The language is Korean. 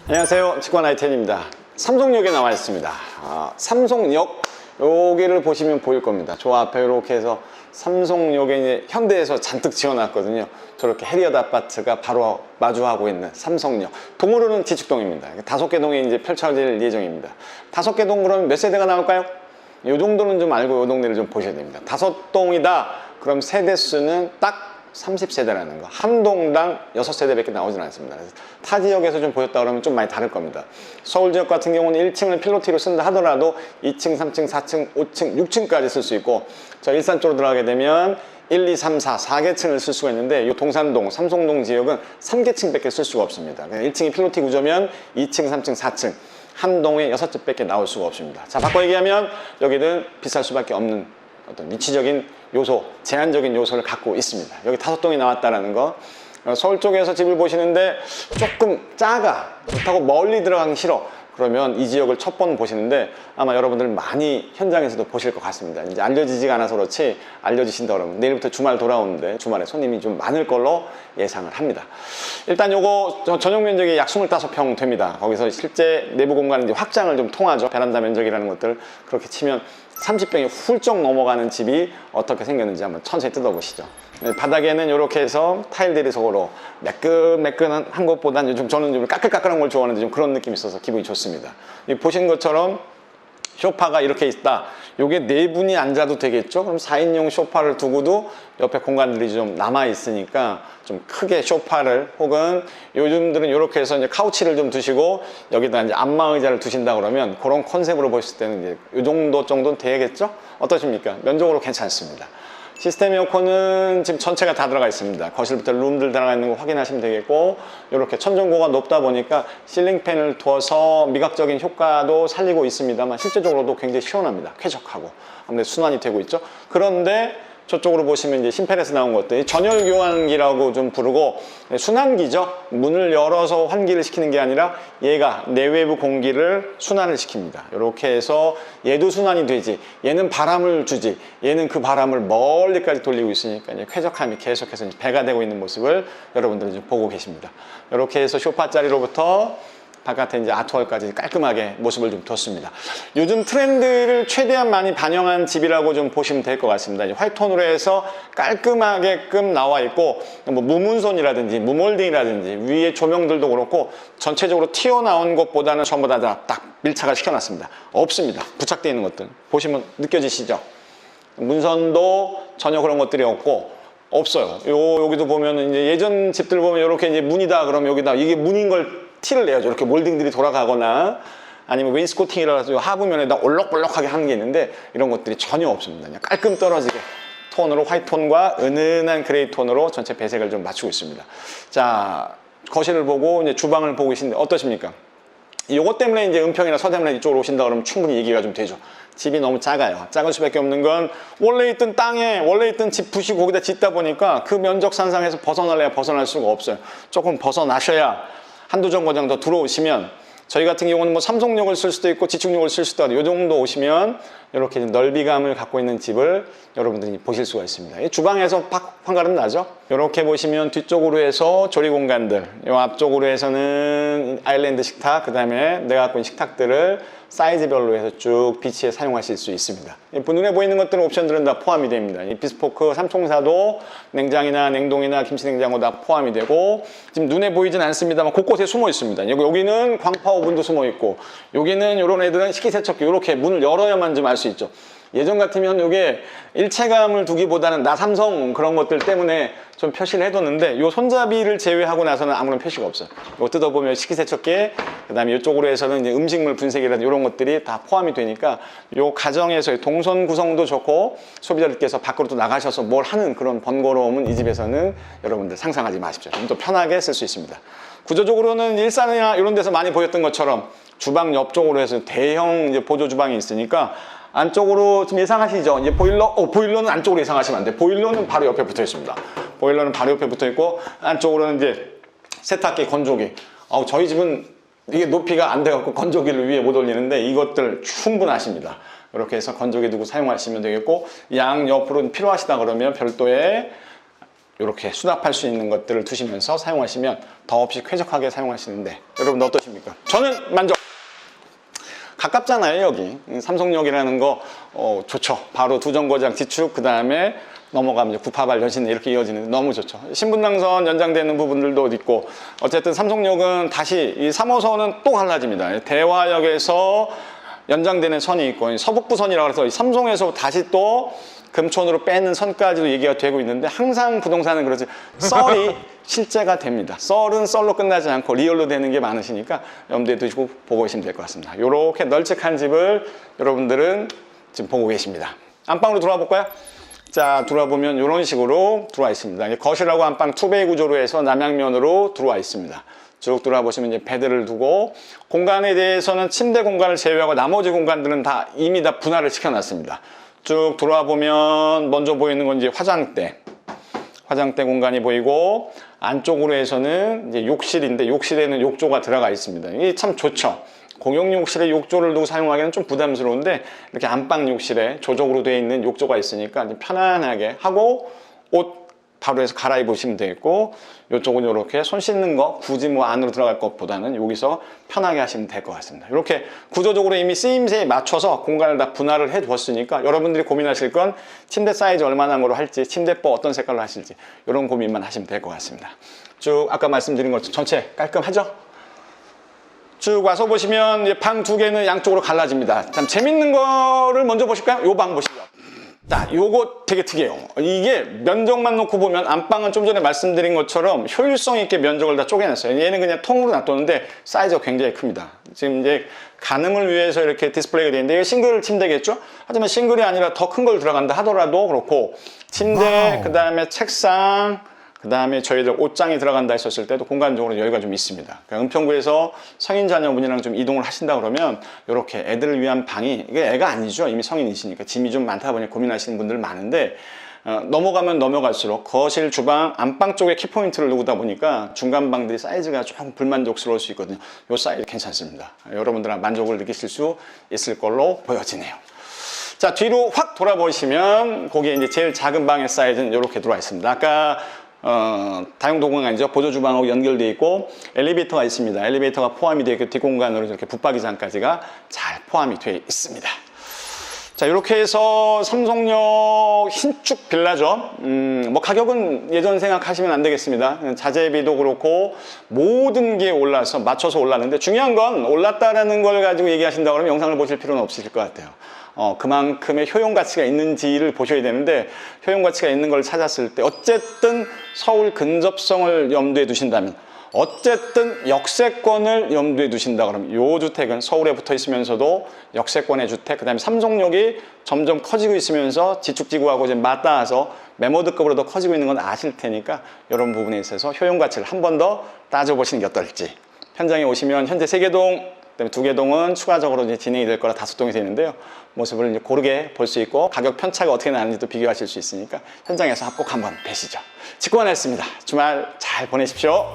안녕하세요, 직관 i10입니다. 삼성역에 나와 있습니다. 삼성역 여기를 보시면 보일 겁니다. 저 앞에 이렇게 해서 삼성역에 이제 현대에서 잔뜩 지어놨거든요. 저렇게 해리엇 아파트가 바로 마주하고 있는 삼성역. 동으로는 지축동입니다. 5개 동이 이제 펼쳐질 예정입니다. 5개 동 그럼 몇 세대가 나올까요? 이 정도는 좀 알고 이 동네를 좀 보셔야 됩니다. 5동이다 그럼 세대수는 딱 30세대라는 거. 한 동당 6세대밖에 나오진 않습니다. 그래서 타 지역에서 좀 보였다 그러면 좀 많이 다를 겁니다. 서울 지역 같은 경우는 1층을 필로티로 쓴다 하더라도 2층, 3층, 4층, 5층, 6층까지 쓸 수 있고, 저 일산 쪽으로 들어가게 되면 1, 2, 3, 4, 4개층을 쓸 수가 있는데, 이 동산동, 삼성동 지역은 3개층밖에 쓸 수가 없습니다. 1층이 필로티 구조면 2층, 3층, 4층 한 동에 6집밖에 나올 수가 없습니다. 자, 바꿔 얘기하면 여기는 비쌀 수밖에 없는 어떤 위치적인 요소, 제한적인 요소를 갖고 있습니다. 여기 5동이 나왔다라는 거. 서울 쪽에서 집을 보시는데 조금 작아, 그렇다고 멀리 들어가기 싫어, 그러면 이 지역을 첫 번 보시는데 아마 여러분들 많이 현장에서도 보실 것 같습니다. 이제 알려지지가 않아서 그렇지, 알려지신다 그러면 내일부터 주말 돌아오는데 주말에 손님이 좀 많을 걸로 예상을 합니다. 일단 요거 전용 면적이 약 25평 됩니다. 거기서 실제 내부 공간을 확장을 좀 통하죠. 베란다 면적이라는 것들 그렇게 치면 30평이 훌쩍 넘어가는 집이 어떻게 생겼는지 한번 천천히 뜯어보시죠. 바닥에는 이렇게 해서 타일 대리석으로 매끈매끈한 것보다는 요즘 저는 좀 까끌까끌한 걸 좋아하는데 좀 그런 느낌이 있어서 기분이 좋습니다. 보신 것처럼 소파가 이렇게 있다. 요게 4분이 앉아도 되겠죠? 그럼 4인용 소파를 두고도 옆에 공간들이 좀 남아 있으니까 좀 크게 소파를, 혹은 요즘들은 이렇게 해서 이제 카우치를 좀 두시고 여기다 이제 안마 의자를 두신다 그러면 그런 컨셉으로 보실 때는 이제 이 정도는 되겠죠? 어떠십니까? 면적으로 괜찮습니다. 시스템 에어컨은 지금 전체가 다 들어가 있습니다. 거실부터 룸들 들어가 있는 거 확인하시면 되겠고, 이렇게 천정고가 높다 보니까 실링팬을 두어서 미각적인 효과도 살리고 있습니다만 실제적으로도 굉장히 시원합니다. 쾌적하고 아무래도 순환이 되고 있죠. 그런데 저쪽으로 보시면 이제 신펠에서 나온 것들이 전열 교환기라고 좀 부르고, 순환기죠. 문을 열어서 환기를 시키는 게 아니라 얘가 내외부 공기를 순환을 시킵니다. 이렇게 해서 얘도 순환이 되지, 얘는 바람을 주지, 얘는 그 바람을 멀리까지 돌리고 있으니까 이제 쾌적함이 계속해서 이제 배가 되고 있는 모습을 여러분들이 좀 보고 계십니다. 이렇게 해서 소파 자리로부터 바깥에 이제 아트월까지 깔끔하게 모습을 좀 뒀습니다. 요즘 트렌드를 최대한 많이 반영한 집이라고 좀 보시면 될 것 같습니다. 이제 화이트톤으로 해서 깔끔하게끔 나와 있고, 뭐 무문손이라든지 무몰딩이라든지 위에 조명들도 그렇고 전체적으로 튀어나온 것보다는 전부 다 딱 밀착을 시켜놨습니다. 없습니다. 부착되어 있는 것들 보시면 느껴지시죠? 문선도 전혀 그런 것들이 없어요. 여기도 보면 이제 예전 집들 보면 이렇게 이제 문이다 그러면 여기다 이게 문인 걸 티를 내야죠. 이렇게 몰딩들이 돌아가거나 아니면 웨인스코팅이라서 하부면에다 올록볼록하게 하는 게 있는데 이런 것들이 전혀 없습니다. 그냥 깔끔 떨어지게 톤으로 화이트톤과 은은한 그레이 톤으로 전체 배색을 좀 맞추고 있습니다. 자, 거실을 보고 이제 주방을 보고 계신데 어떠십니까? 요것 때문에 이제 은평이나 서대문에 이쪽으로 오신다 그러면 충분히 얘기가 좀 되죠. 집이 너무 작아요. 작을 수밖에 없는 건 원래 있던 땅에 원래 있던 집 부시고 거기다 짓다 보니까 그 면적 산상에서 벗어날래야 벗어날 수가 없어요. 조금 벗어나셔야 한두 정거장 더 들어오시면, 저희 같은 경우는 뭐 삼성역을 쓸 수도 있고 지축역을 쓸 수도 있고, 이 정도 오시면 이렇게 넓이감을 갖고 있는 집을 여러분들이 보실 수가 있습니다. 이 주방에서 팍 환가름 나죠? 이렇게 보시면 뒤쪽으로 해서 조리 공간들, 이 앞쪽으로 해서는 아일랜드 식탁, 그 다음에 내가 갖고 있는 식탁들을 사이즈별로 해서 쭉 비치에 사용하실 수 있습니다. 눈에 보이는 것들은 옵션들은 다 포함이 됩니다. 이 비스포크 삼총사도 냉장이나 냉동이나 김치냉장고 다 포함이 되고, 지금 눈에 보이진 않습니다만 곳곳에 숨어 있습니다. 여기는 광파 오븐도 숨어 있고, 여기는 이런 애들은 식기세척기 이렇게 문을 열어야만 좀 알 수 있죠. 예전 같으면 이게 일체감을 두기보다는 나 삼성 그런 것들 때문에 좀 표시를 해뒀는데, 이 손잡이를 제외하고 나서는 아무런 표시가 없어요. 이거 뜯어보면 식기세척기, 그 다음에 이쪽으로 해서는 이제 음식물 분쇄기라든지 이런 것들이 다 포함이 되니까 이 가정에서의 동선 구성도 좋고, 소비자들께서 밖으로 또 나가셔서 뭘 하는 그런 번거로움은 이 집에서는 여러분들 상상하지 마십시오. 좀 더 편하게 쓸 수 있습니다. 구조적으로는 일산이나 이런 데서 많이 보였던 것처럼 주방 옆쪽으로 해서 대형 이제 보조 주방이 있으니까 안쪽으로 좀 예상하시죠? 이제 보일러는 안쪽으로 예상하시면 안 돼. 보일러는 바로 옆에 붙어 있습니다. 보일러는 바로 옆에 붙어 있고, 안쪽으로는 이제 세탁기, 건조기. 저희 집은 이게 높이가 안 돼갖고 건조기를 위에 못 올리는데 이것들 충분하십니다. 이렇게 해서 건조기 두고 사용하시면 되겠고, 양 옆으로는 필요하시다 그러면 별도의 이렇게 수납할 수 있는 것들을 두시면서 사용하시면 더없이 쾌적하게 사용하시는데 여러분 어떠십니까? 저는 만족! 가깝잖아요 여기 삼성역이라는 거 좋죠. 바로 두 정거장 뒤축 그 다음에 넘어가면 이제 구파발 여신 이렇게 이어지는 너무 좋죠. 신분당선 연장되는 부분들도 있고 어쨌든 삼성역은 다시 이 3호선은 또 갈라집니다. 대화역에서 연장되는 선이 있고 서북부선이라고 해서 삼성에서 다시 또 금촌으로 빼는 선까지도 얘기가 되고 있는데 항상 부동산은 그렇지 썰이 실제가 됩니다. 썰은 썰로 끝나지 않고 리얼로 되는 게 많으시니까 염두에 두시고 보고 계시면 될 것 같습니다. 이렇게 널찍한 집을 여러분들은 지금 보고 계십니다. 안방으로 들어와 볼까요? 자, 들어와 보면 이런 식으로 들어와 있습니다. 거실하고 안방 투베이 구조로 해서 남양면으로 들어와 있습니다. 쭉 들어와 보시면 이제 베드를 두고 공간에 대해서는 침대 공간을 제외하고 나머지 공간들은 다 이미 다 분할을 시켜놨습니다. 쭉 들어와 보면 먼저 보이는 건 이제 화장대 공간이 보이고 안쪽으로 해서는 이제 욕실인데 욕실에는 욕조가 들어가 있습니다. 이게 참 좋죠. 공용 욕실에 욕조를 두고 사용하기는 좀 부담스러운데 이렇게 안방 욕실에 조적으로 되어 있는 욕조가 있으니까 편안하게 하고 옷 바로 해서 갈아입으시면 되겠고 이쪽은 이렇게 손 씻는 거 굳이 뭐 안으로 들어갈 것보다는 여기서 편하게 하시면 될 것 같습니다. 이렇게 구조적으로 이미 쓰임새에 맞춰서 공간을 다 분할을 해 두었으니까 여러분들이 고민하실 건 침대 사이즈 얼마나 거로 할지 침대법 어떤 색깔로 하실지 이런 고민만 하시면 될 것 같습니다. 쭉 아까 말씀드린 것처럼 전체 깔끔하죠? 쭉 와서 보시면 방 두 개는 양쪽으로 갈라집니다. 참 재밌는 거를 먼저 보실까요? 요 방 보시죠. 자, 요거 되게 특이해요. 이게 면적만 놓고 보면 안방은 좀 전에 말씀드린 것처럼 효율성 있게 면적을 다 쪼개놨어요. 얘는 그냥 통으로 놔뒀는데 사이즈가 굉장히 큽니다. 지금 이제 가늠을 위해서 이렇게 디스플레이가 되어 있는데 이게 싱글 침대겠죠? 하지만 싱글이 아니라 더 큰 걸 들어간다 하더라도 그렇고 침대, 그 다음에 책상, 그 다음에 저희들 옷장이 들어간다 했었을 때도 공간적으로 여유가 좀 있습니다. 그러니까 은평구에서 성인 자녀분이랑 좀 이동을 하신다 그러면 이렇게 애들을 위한 방이 이게 애가 아니죠. 이미 성인이시니까 짐이 좀 많다 보니 고민하시는 분들 많은데 넘어가면 넘어갈수록 거실, 주방, 안방 쪽에 키포인트를 두다 보니까 중간 방들이 사이즈가 조금 불만족스러울 수 있거든요. 이 사이즈 괜찮습니다. 여러분들은 만족을 느끼실 수 있을 걸로 보여지네요. 자, 뒤로 확 돌아보시면 거기에 이제 제일 작은 방의 사이즈는 이렇게 들어와 있습니다. 아까 다용도공간이죠. 보조주방하고 연결되어 있고 엘리베이터가 있습니다. 엘리베이터가 포함이 되어 있고 뒷공간으로 이렇게 붙박이장까지가 잘 포함이 되어 있습니다. 자, 이렇게 해서 삼성역 신축 빌라죠. 뭐 가격은 예전 생각하시면 안 되겠습니다. 자재비도 그렇고 모든 게 올라서 맞춰서 올랐는데 중요한 건 올랐다라는 걸 가지고 얘기하신다고 그러면 영상을 보실 필요는 없으실 것 같아요. 그만큼의 효용 가치가 있는지를 보셔야 되는데 효용 가치가 있는 걸 찾았을 때 어쨌든 서울 근접성을 염두에 두신다면 어쨌든 역세권을 염두에 두신다 그러면 이 주택은 서울에 붙어 있으면서도 역세권의 주택, 그 다음에 삼성역이 점점 커지고 있으면서 지축지구하고 이제 맞닿아서 메모드급으로 더 커지고 있는 건 아실 테니까 이런 부분에 있어서 효용 가치를 한 번 더 따져보시는 게 어떨지. 현장에 오시면 현재 3개 동, 그다음에 2개 동은 추가적으로 이제 진행이 될 거라 5동이 되는데요. 모습을 이제 고르게 볼 수 있고 가격 편차가 어떻게 나는지도 비교하실 수 있으니까 현장에서 꼭 한번 뵈시죠. 직관했습니다. 주말 잘 보내십시오.